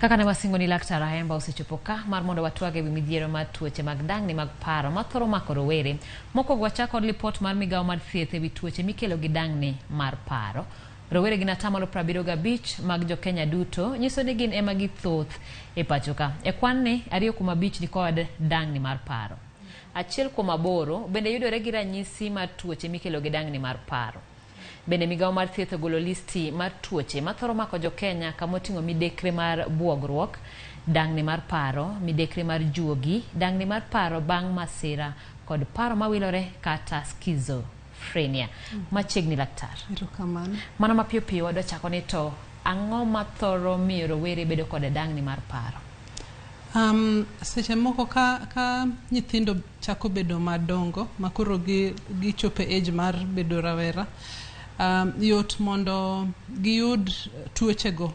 Kaka ne wasingo ni laktar Khaemba osechopo ka mar mondo watwag ewi midhiero mar tuoche mag dang'ni mag paro ma thoro mako rowere. Mokwongo wachako kod lipot mar migawo mar thieth ewi tuoche mikelo gi dang'ni mar paro. Rowere gin 75% mag jo-Kenya duto nyiso ni gin ema githoth e pacho ka. E kwan ni 2.5 ni kod dang'ni mar paro. 1.8 bende yudore gi ranyisi mar tuoche mikelo gi dang'ni mar paro. Bende migawo mar thieth ogolo listi mar tuoche ma thoro mako jo-Kenya kamoting'o midekre mar buogruok, dang'ni mar paro, midekre mar juogi, dang'ni mar paro bang' masira kod paro mawilore kata schizophrenia. Machiegni laktar. Mana mapiyo piyo wadwa chako ni to ang'o ma thoro miyo rowere bedo kod dang'ni mar paro? Seche moko ka nyithindo chako bedo madongo makoro gichopo age mar bedo rawera, yot mondo giyud tuochego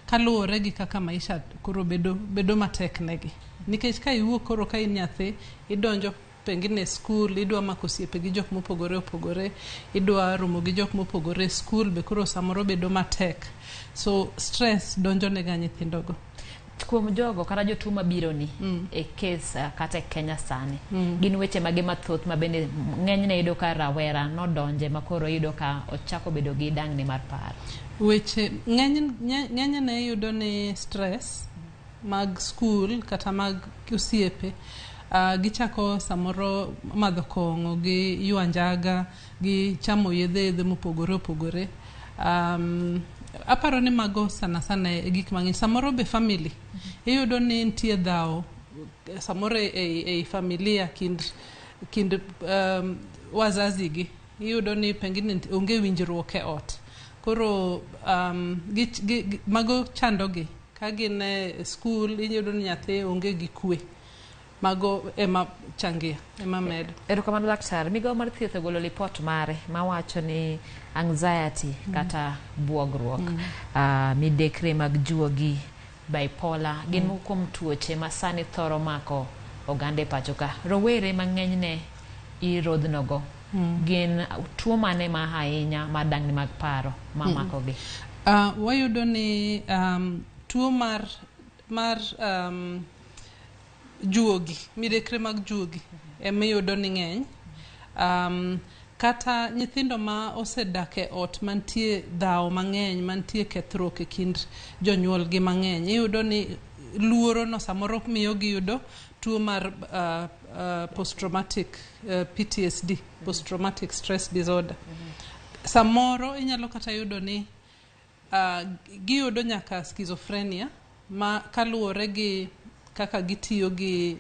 kaluwore gi kaka maisha koro bedo matek negi. Nikech ka iwuok koro ka in nyathi, idonjo pengine skul, idwa mako osiepe gi jok mopogore opogore, idwa romo gi jok mopogore, skul be koro samoro bedo matek. So stress donjo nega nyithindogo. Kuom jogo kata jotuo mabiro ni e kes kata e Kenya sani, gin weche mage mathoth ma bende ng'enyne yudo ka rawera nodonje makoro yudo ka ochako bedo gi dang'ni mar paro? Weche ng'enyne yudo ni stress mag skul kata mag osiepe, gichako samoro madho kong'o gi ywa njaga gi chamo yedhe mopogore opogore. Aparo ni mago sana e gik mang'eny. Samoro be family iyudo ni nitie dhawo samoro e familia kind wazazi gi, iyudo ni pengine onge winjruok e ot. Koro mago chandogi ka gin e skul, iyudo ni nyathi onge gi kwe. Mago ema changia, ema medo. Erokamano laktar. Migawo mar thieth ogolo lipot mare mawacho ni anxiety kata buogruok, midekre mag juogi, bipolar, gin kuom tuoche ma sani thoro mako oganda e pacho ka. Rowere mang'enyne irodhnogo, gin tuo mane ma ahinya mar dang'ni mag paro ma makogi? Wayudo ni tuo mar juogi, midekre mag juogi emiyudo ni ng'eny. Kata nyithindo ma osedak e ot mantie dhawo mang'eny, mantie kethruok e kind jonyuol gi mang'eny, iyudo ni luoro no samoro miyo giyudo tuo mar post-traumatic PTSD, post-traumatic stress disorder. Samoro inyalo kata yudo ni giyudo nyaka schizophrenia ma kaluwore gi kaka gitiyo gi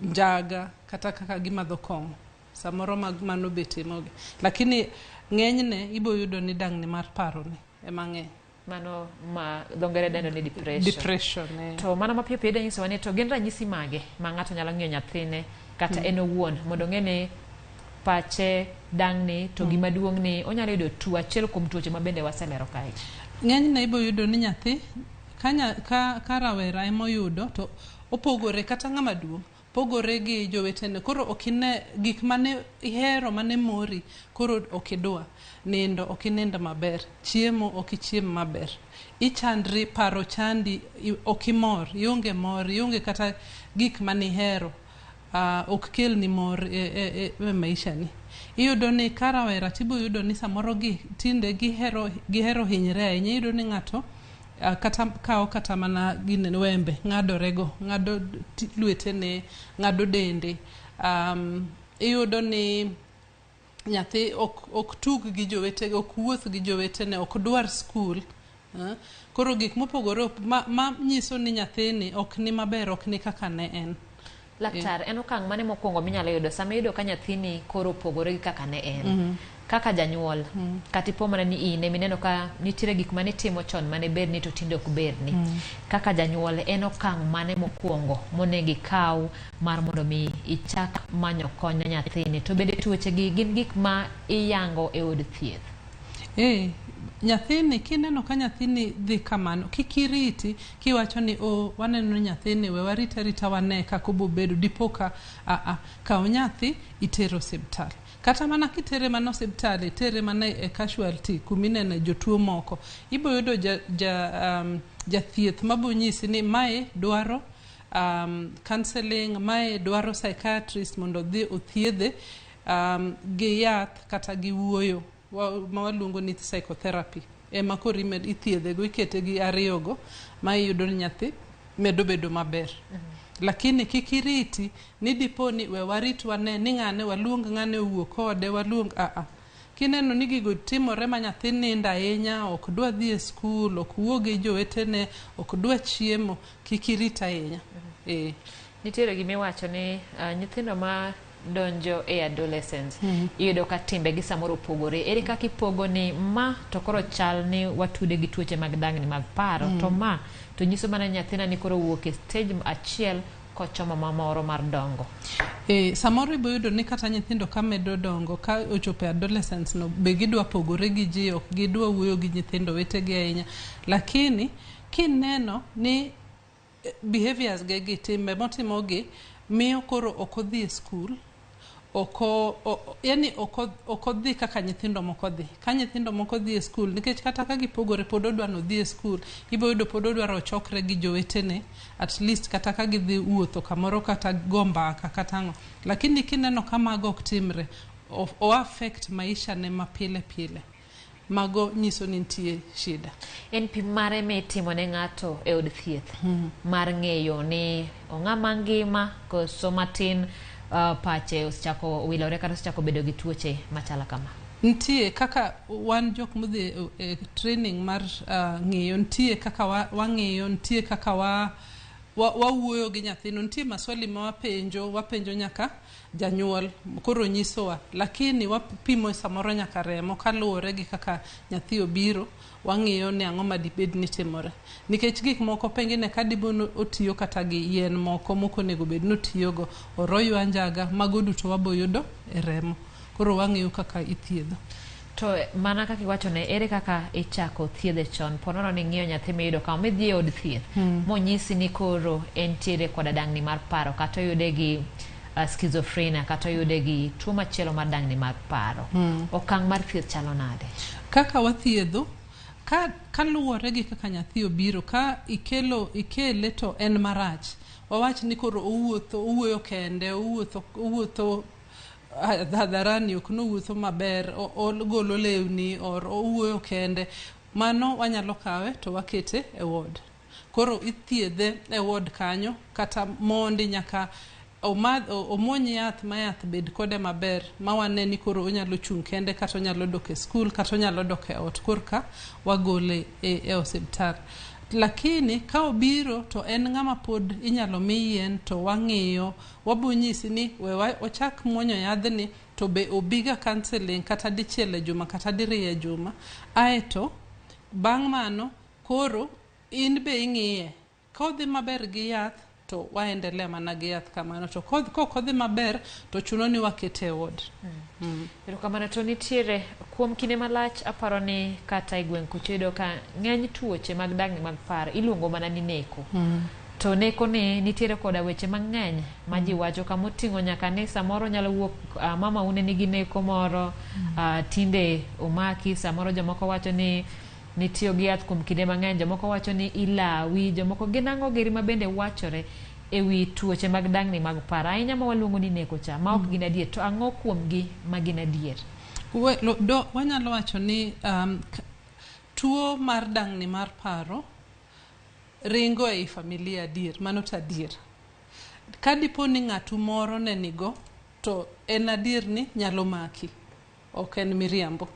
njaga kata kaka gimadho kong'o. Samoro mano betimogi. Lakini ng'enyne ibo yudo ni dang'ni mar paro ni ema ng'eny. Mano ma dongere dendo ni depression. Depression. To mana mapiyo piyo nyiso ni to gin ranyisi mage ma ng'ato nyalo ng'iyo nyathine kata en owuon mondo ng'e ni pache dang'ni to gima duong' ni onyalo yudo tuo achiel kuom tuoche ma bende waselero kae. Ng'enyne ibo yudo ni nyathi ka rawera ema oyudo to opogore kata ng'ama duong' pogore gi jowetene. Koro okine gik mane ihero mane mori, koro okidwa nindo, okinindo maber, chiemo okichiem maber, ichandri, paro chandi, okimor, ionge mor, ionge kata gik mane ihero, ok kel ni mor e maisha ni. Iyudo ni karawera tibo yudo ni samoro tinde gihero hinyre ahinya. Iyudo ni ng'ato kata mana gine wembe, ng'ado lwetene, ng'ado dende. Iyudo ni nyathi ok tug gi jowetene, ok wuoth gi jowetene, ok dwar skul. Koro gik mopogore ma nyiso ni nyathini ok ni maber, ok ni kaka ne en. Laktar, en okang' mane mokwongo minyalo yudo sama iyudo ka nyathini koro opogore gi kaka ne en? Kaka janyuol, katipo mana ni in emineno ka nitiere gik mane timo chon mane ber ni to tinde ok ber ni. Kaka janyuol, en okang' mane mokwongo monego ikaw mar mondo mi ichak manyo kony nyathini? To bende tuoche gi gin gik ma iyango e od thieth? nyathini kineno ka nyathini dhi kamano kikiriti kiwacho ni waneno nyathini we warita rita wane kako bobedo dipoka ka nyathi itero osiptal kata mana kitere mana osiptal itere mana e casualty kuminene jotuo moko ibo yudo jathieth mabonyisi ni mae dwaro counseling mae dwaro psychiatrist mondo dhi othiedhe gi yath kata gi wuoyo ma waluongo ni psychotherapy ema korime ithiedhe go ikete gi ariyogo ma iyudo nyathi medo bedo maber lakini kikiriti ni diponi we warit wane ni ng'ane waluong ng'ane wuok kode waluong kineno ni gigo timore ma nyathi ninda ahinya ok dwa dhi e skul ok wuogi jowetene ok dwa chiemo kikirita ahinya nitiere gimiwacho ni nyithindo ma donjo e adolescence iyudo ka timbe gi samoro opogore ere kaka ipogo ni ma to koro chal ni watude gi tuoche mag dangni mag paro to ma to nyiso mana nyathina ni koro wuok e stage achiel kochomo mamoro mar dongo samoro ibo yudo ni kata nyithindo ka medo dongo ka ochopo adolescence no be gidwa pogore gi ji ok gidwa wuoyo gi nyithindo wetegi ahinya lakini kineno ni behaviors gi timbe motimogi miyo koro ok odhi e skul yani ok odhi kaka nyithindo moko dhi ka nyithindo moko dhi e skul nikech kata ka gipogore pod odwano dhi e skul ibo yudo pod odwaro chokre gi jowetene at least kata ka gidhi wuotho kamoro kata gombaka kata ang'o lakini kineno kamago ok timre o affect maisha ne mapile pile mago nyiso ni nitie shida en pim mare mitimo ne ng'ato e od thieth mar ng'eyo ni ong'ama ngima koso matin pache osechako wilore kata osechako bedo gi tuoche machala kama nitie kaka wan jok modhi training mar ng'eyo nitie kaka wang'eyo nitie kaka wawuoyo gi nyathino nitie maswali ma wapenjo nyaka janyuol koro nyisowa lakini wapimo samoro nyaka remo kaluwore gi kaka nyathi obiro wang'eyo ni ang'o madibed ni timore nikech gik moko pengine kadibo otiyo kata gi yien moko nego bed notiyogo oroyo anjaga mago duto waboyudo e remo koro wang'eyo kaka ithiedho to mana kaka iwacho ne ere kaka ichako thiedhe chon ponono ni ng'iyo nyathi miyudo kama midhi e od thieth monyisi ni koro entiere koda dangni mar paro kata oyude gi schizophrenia kata oyude gi tuo machielo mar dangni mar paro okang' mar thieth chalo nade kaka wathiedho ka luwore gi kaka nyathi obiro ka ikele to en marach wawach ni koro owuoyo kende owuotho hadharani ok nowuotho maber ogolo lewni owuoyo kende mano wanyalo kawe to wakete e ward koro ithiedhe e ward kanyo kata mondi nyaka omwony yath ma yath bed kode maber ma wane ni koro onyalo chung' kende kata onyalo dok e skul kata onyalo dok e ot korka wagole e osiptal lakini ka obiro to en ng'ama pod inyalo mi yien to wang'iyo wabonyisi ni we ochak muonyo yadhni to be obiga counseling kata dichiel e juma kata diriyo e juma aeto bang' mano koro in be ing'iye ka odhi maber gi yath to waendelea mana gi yath kamano to kodhi maber to chuno ni wakete e ward kamano to nitiere kuom kinde malach aparo ni kata e gweng' kuchedo ka ng'eny tuoche mag dangni mag paro iluongo mana ni neko to neko ni nitiere koda weche mang'eny ma ji wacho kama oting'o nyaka ni samoro nyalo wuok mama une nigi neko moro tinde omaki samoro jomoko wacho ni nitiyo gi yath kuom kinde mang'eny jomoko wacho ni ilawi jomoko ginang'o giri ma bende wachore e wi tuoche mag dangni mag paro ahinya ma waluongo ni neko cha ma ok gin adier to ang'o kuomgi ma gin adier wanyalo wacho ni tuo mar dangni mar paro ringo e familia adier mano ta adier ka dipo ni ng'atu moro ne nigo to en adier ni nyalo maki ok en miriambo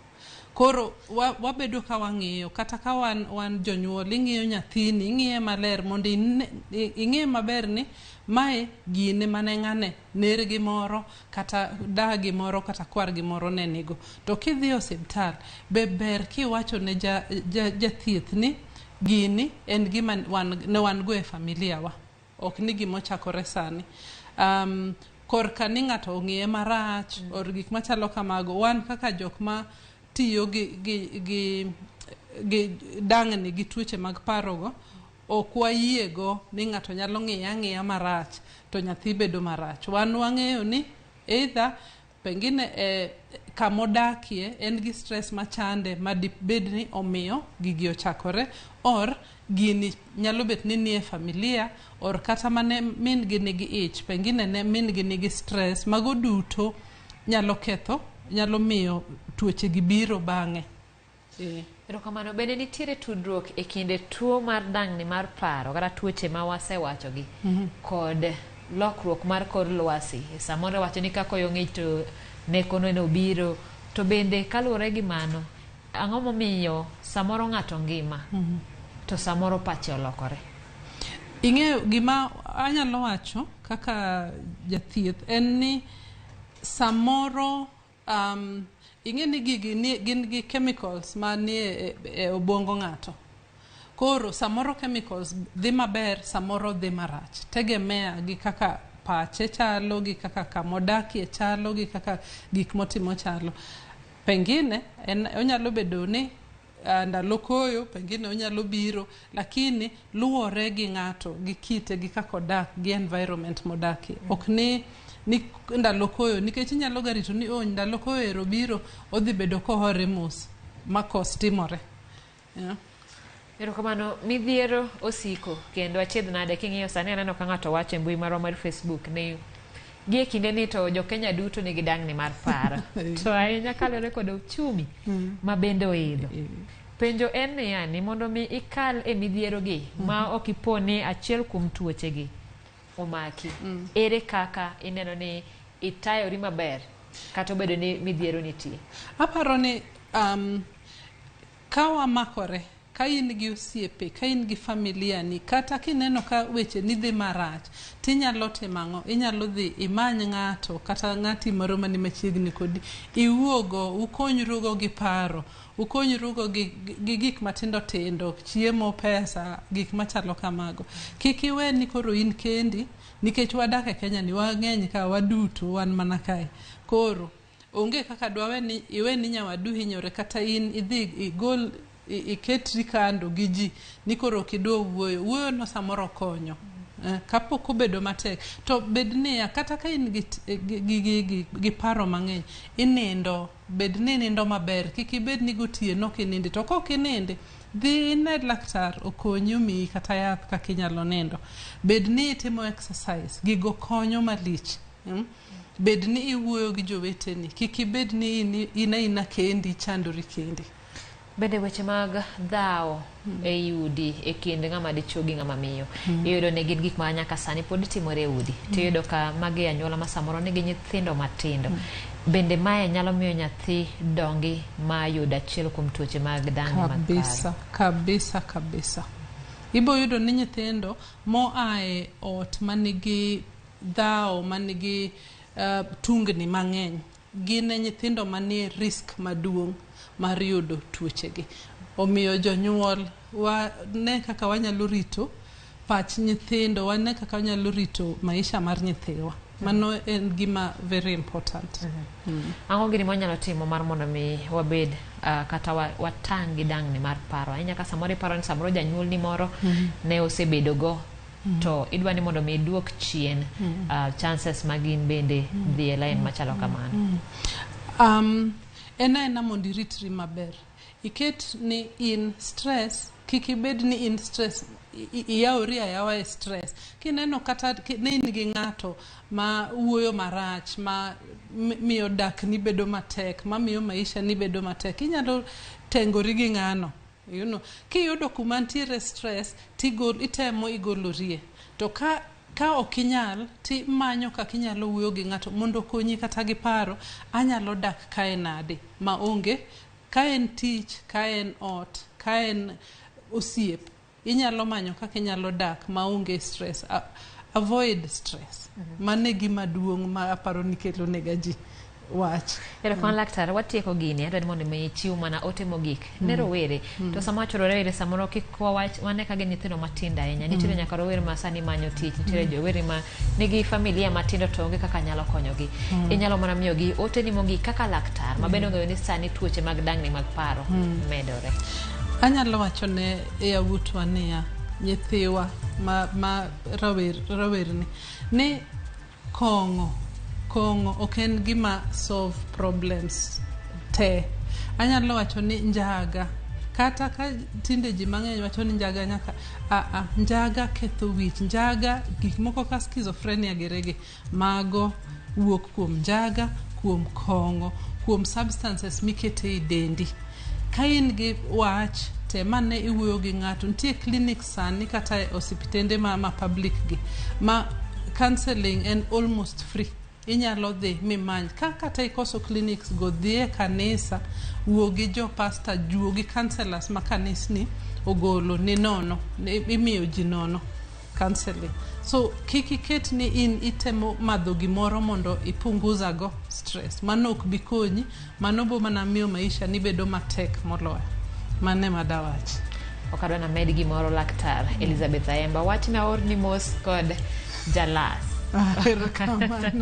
koro wabedo ka wang'iyo kata ka wan jonyuol ing'iyo nyathini ing'iye maler mondo ing'e maber ni mae gine mane ng'ane ner gi moro kata da gi moro kata kwar gi moro ne nigo to kidhi e osiptal be ber kiwacho ne jathieth ni gini en gima ne wan go e familia wa ok ni gimo chakore sani korka ni ng'ato ong'iye marach or gik machalo kamago wan kaka jok ma tiyo gi dang'ni gi tuoche mag parogo ok wayiego ni ng'ato nyalo ng'iya marach to nyathi bedo marach. Wan wang'eyo ni either pengine kamodakie en gi stress machande madibed ni omiyo gigi ochakore, or gini nyalo bet ni nie familia, or kata mane min gi nigi ich, pengine ne min gi nigi stress, mago duto nyalo ketho, nyalo miyo tuoche gi biro bang'e. Erokamano, bende nitiere tudruok e kinde tuo mar dang'ni mar paro kata tuoche ma wasewachogi kod lokruok mar kor lwasi? Samoro wacho ni ka koyo ng'ich to nekono ne obiro, to bende kaluwore gi mano, ang'o momiyo samoro ng'ato ngima to samoro pache olokore? Ing'eyo gima anyalo wacho kaka jathieth en ni samoro ing'e ni gigi gin gi chemicals manie e obwongo ng'ato. Koro samoro chemicals dhi maber, samoro dhi marach. Tegemea gi kaka pache chalo, gi kaka kamodakie chalo, gi kaka gik motimo chalo. Pengine onyalo bedo ni ndalo koyo, pengine onyalo biro, lakini luwore gi ng'ato, gi kite, gi kaka odak, gi environment modakie. Ok ni ndalo koyo, nikech inyalo garito ni ndalo koyo ero biro, odhi bedo kohore mos makos timore. Erokamano, midhiero osiko kendo achiedh nade king'iyo sani aneno ka ng'ato wacho e mbui marwa mar Facebook ni gie kinde ni to jo Kenya duto nigi dang'ni mar paro to ahinya kalore kod uchumi ma bende oidho. Penjo en ni yani mondo mi ikal e midhiero gi ma ok ipo ni achiel kuom tuoche gi omaki, ere kaka ineno ni itayori maber kata obedo ni midhiero nitie? Aparo ni ka wamakore, ka in gi osiepe, ka in gi familia ni, kata kineno ka weche ni dhi marach, tinyalo timang'o, inyalo dhi imany ng'ato kata ng'ati moro mani machiegni kodi, iwuogo, ukonyrugo gi paro, ukonyrugo gi gik matindo tindo, chiemo, pesa, gik machalo kamago. Kik iwe ni koro in kendi, nikech wadak e Kenya ni wang'eny ka waduto wan mana kae. Koro onge kaka dwawe ni iwe ni nyawadu hinyore, kata in idhi igol iketri kando gi ji ni koro kidwa wuoyo no samoro konyo. Kapok obedo matek to bedni kata ka in gi paro mang'eny, inindo, bedni nindo maber, kik ibed ni gotieno kinindi, to kok inindi dhi ine laktar okonyi, omiyi kata yath kaka inyalo nindo. Bedni itimo exercise, gigo konyo malich. Bedni iwuoyo gi joweteni, kik ibed ni ina kendi, chandori kendi. Bende weche mag dhao e udi e kind ng'ama dichuo gi ng'ama miyo, iyudo ne gin gik ma nyaka sani pod timore e udi, tiyudo ka magi anyuola ma samoro nigi nyithindo matindo. Bende mae nyalo miyo nyathi dongi ma yudo achiel kuom tuoche mag dang'ni mag paro? Kabisa. Ibo yudo ni nyithindo moae ot manigi dhao, manigi tungni mang'eny, gin nyithindo manie risk maduong' mar yudo tuochegi. Omiyo jonyuol wane kaka wanyalo rito pach nyithindo, wane kaka wanyalo rito maisha mar nyithiwa. Mano en gima very important. Ang'o gini mwanyalo timo mar mondo mi wabed kata watang' gi dang'ni mar paro? Ahinya ka samoro iparo ni samoro janyuol ni moro ne osebedo go, to idwa ni mondo mi duok chien chances magin bende dhi e line machalo kamano. Ena mondo iritri maber. Iket ni in stress, kik ibed ni in stress, iyaori ayawa e stress. Kineno kata ni in gi ng'ato ma wuoyo marach, ma miyo dak ni bedo matek, ma miyo maisha ni bedo matek, inyalo tengori gi ng'ano. Kiyudo kuma ntiere stress, itemo igolorie. To ka ok inyal, ti manyo kaka inyalo wuoyo gi ng'ato mondo konyi kata gi paro, anyalo dak kae nade ma onge, ka en tich, ka en ot, ka en osiep, inyalo manyo kaka inyalo dak ma onge stress. Avoid stress. Mane gima duong' ma aparo ni kelo nega ji wach. Erokamano laktar, watieko gini, adwa ni mondo mi chiw mana ote mogik ne rowere. To sama wacho rowere samoro kik wane ka gin nyithindo matindo ahinya. Nitiere nyaka rowere ma sani manyo tich, nitiere jowere ma nigi familia matindo to onge kaka nyalo konyogi. Inyalo mana miyogi ote ni mogik kaka laktar, ma bende ong'eyo ni sani tuoche mag dang'ni mag paro medore. Anyalo wacho ne yawuotwa niya, nyithiwa ma rawerni ni kong'o ok en gima solve problems te. Anyalo wacho ni njaga, kata ka tinde ji mang'eny wacho ni njaga nyaka njaga ketho wich, njaga gik moko ka schizophrenia gerege mago wuok kuom njaga, kuom kong'o, kuom substances mikete i dendi. Ka in gi wach te mane iwuoyo gi ng'ato, nitie clinics sani kata osiptende ma public gi ma counseling en almost free. Inyalo dhi mimany kata ikoso clinics go, dhie kanisa, wuo gi jo pastor, juo gi counselors ma kanisni ogolo ni nono, imiyo ji nono counseling. So kikiket ni in itemo madho gimoro mondo ipunguza go stress, mano ok bi konyi, mano bo mana miyo maisha ni bedo matek moloyo. Mane madawachi. Okadwa na med gimoro laktar Elizabeth Khaemba, wach na or ni mos kod jalas. Erokamano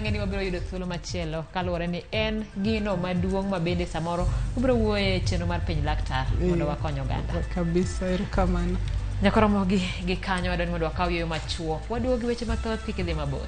ng'eni wabiro yudo thuolo machielo kaluwore ni en gino maduong' ma bende samoro ubiro wuoye chenro mar penj laktar mondo wakony oganda. Kabisa, erokamano. Nyakoromo gi kanyo wadwa ni mondo wakaw yo machuok, waduogi weche mathoth kik idhi mabor.